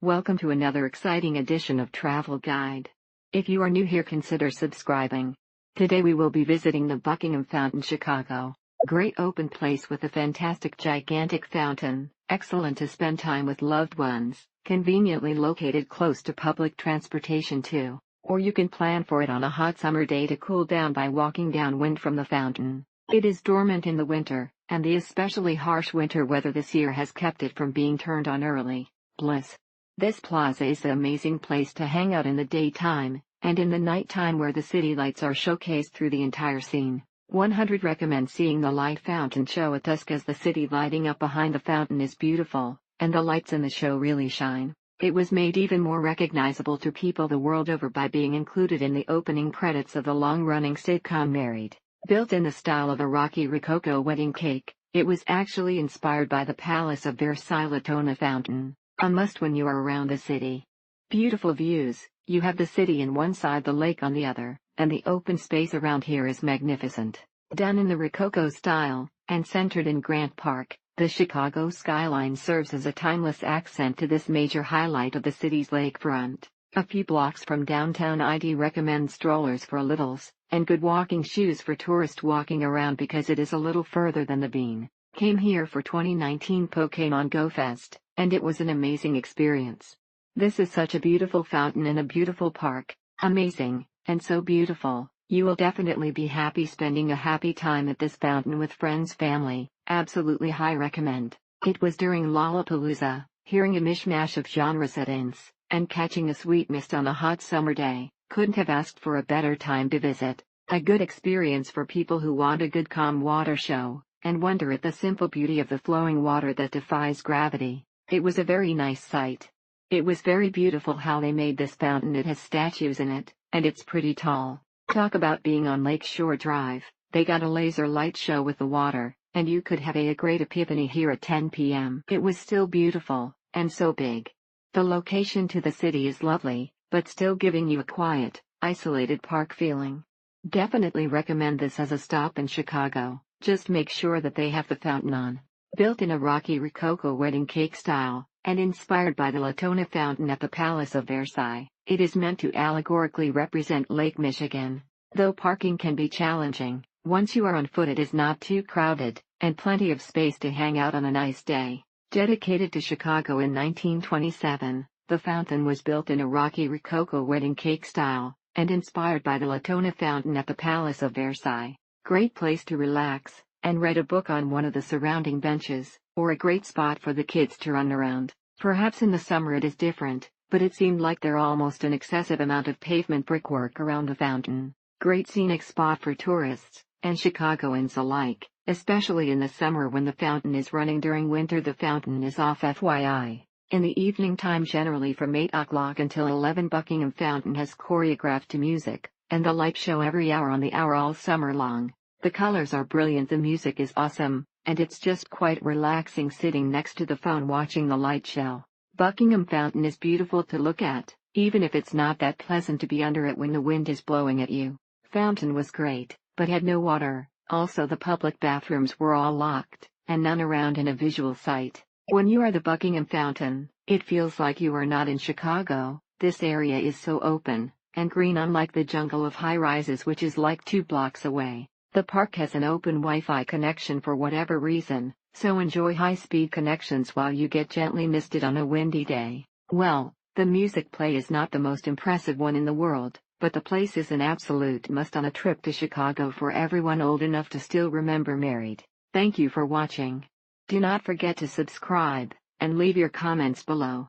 Welcome to another exciting edition of Travel Guide. If you are new here, consider subscribing. Today we will be visiting the Buckingham Fountain, Chicago. Great open place with a fantastic gigantic fountain, excellent to spend time with loved ones, conveniently located close to public transportation too. Or you can plan for it on a hot summer day to cool down by walking downwind from the fountain. It is dormant in the winter, and the especially harsh winter weather this year has kept it from being turned on early. Bliss. This plaza is the amazing place to hang out in the daytime, and in the nighttime where the city lights are showcased through the entire scene. 100 recommend seeing the light fountain show at dusk, as the city lighting up behind the fountain is beautiful, and the lights in the show really shine. It was made even more recognizable to people the world over by being included in the opening credits of the long-running sitcom Married. Built in the style of a rocky rococo wedding cake, it was actually inspired by the Palace of Versailles Latona Fountain. A must when you are around the city. Beautiful views, you have the city on one side, the lake on the other, and the open space around here is magnificent. Done in the rococo style, and centered in Grant Park, the Chicago skyline serves as a timeless accent to this major highlight of the city's lakefront. A few blocks from downtown, I'd recommend strollers for littles, and good walking shoes for tourists walking around because it is a little further than the Bean. Came here for 2019 Pokémon Go Fest, and it was an amazing experience. This is such a beautiful fountain in a beautiful park. Amazing, and so beautiful. You will definitely be happy spending a happy time at this fountain with friends, family. Absolutely high recommend. It was during Lollapalooza, hearing a mishmash of genre settings, and catching a sweet mist on a hot summer day. Couldn't have asked for a better time to visit. A good experience for people who want a good calm water show, and wonder at the simple beauty of the flowing water that defies gravity. It was a very nice sight. It was very beautiful how they made this fountain. It has statues in it, and it's pretty tall. Talk about being on Lakeshore Drive. They got a laser light show with the water, and you could have a great epiphany here at 10 p.m. It was still beautiful, and so big. The location to the city is lovely, but still giving you a quiet, isolated park feeling. Definitely recommend this as a stop in Chicago. Just make sure that they have the fountain on. Built in a rocky rococo wedding cake style, and inspired by the Latona Fountain at the Palace of Versailles, it is meant to allegorically represent Lake Michigan. Though parking can be challenging, once you are on foot it is not too crowded, and plenty of space to hang out on a nice day. Dedicated to Chicago in 1927, the fountain was built in a rocky rococo wedding cake style, and inspired by the Latona Fountain at the Palace of Versailles. Great place to relax, and read a book on one of the surrounding benches, or a great spot for the kids to run around. Perhaps in the summer it is different, but it seemed like there almost an excessive amount of pavement brickwork around the fountain. Great scenic spot for tourists, and Chicagoans alike, especially in the summer when the fountain is running. During winter the fountain is off, FYI. In the evening time, generally from 8 o'clock until 11, Buckingham Fountain has choreographed to music, and the light show every hour on the hour all summer long. The colors are brilliant, the music is awesome, and it's just quite relaxing sitting next to the phone watching the light show. Buckingham Fountain is beautiful to look at, even if it's not that pleasant to be under it when the wind is blowing at you. Fountain was great, but had no water. Also the public bathrooms were all locked, and none around in a visual sight. When you are the Buckingham Fountain, it feels like you are not in Chicago. This area is so open and green, unlike the jungle of high-rises which is like 2 blocks away. The park has an open Wi-Fi connection for whatever reason, so enjoy high-speed connections while you get gently misted on a windy day. Well, the music play is not the most impressive one in the world, but the place is an absolute must on a trip to Chicago for everyone old enough to still remember Married. Thank you for watching. Do not forget to subscribe, and leave your comments below.